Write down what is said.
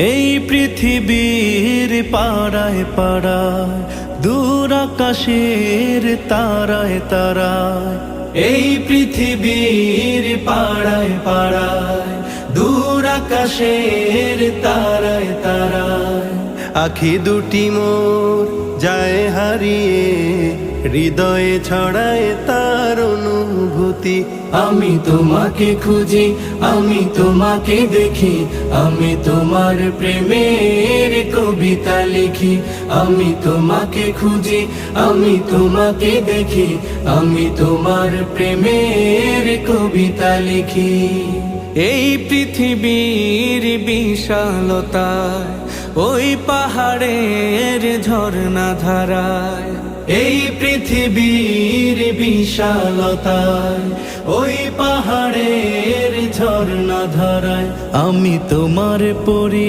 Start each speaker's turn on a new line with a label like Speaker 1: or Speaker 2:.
Speaker 1: এই পৃথিবীর পাড়ায় পাড়ায়, দূর আকাশের তারায় তারায়। এই পৃথিবীর পাড়ায় পাড়ায়, দূর আকাশের তারায় তারায়। আখি দুটি মোর যায় হারিয়ে, হৃদয়ে ছড়ায় তার অনুভূতি। আমি তোমাকে খুঁজি, আমি তোমাকে দেখি, আমি তোমার প্রেমের কবিতা লিখি। আমি তোমাকে খুঁজি, আমি তোমাকে দেখি, আমি তোমার প্রেমের কবিতা লিখি। এই পৃথিবীর বিশালতায়, ওই পাহাড়ের ঝর্ণা ধারায়। এই পৃথিবীর বিশালতায়, ওই পাহাড়ের ঝর্ণা ধারায়। আমি তোমার পরি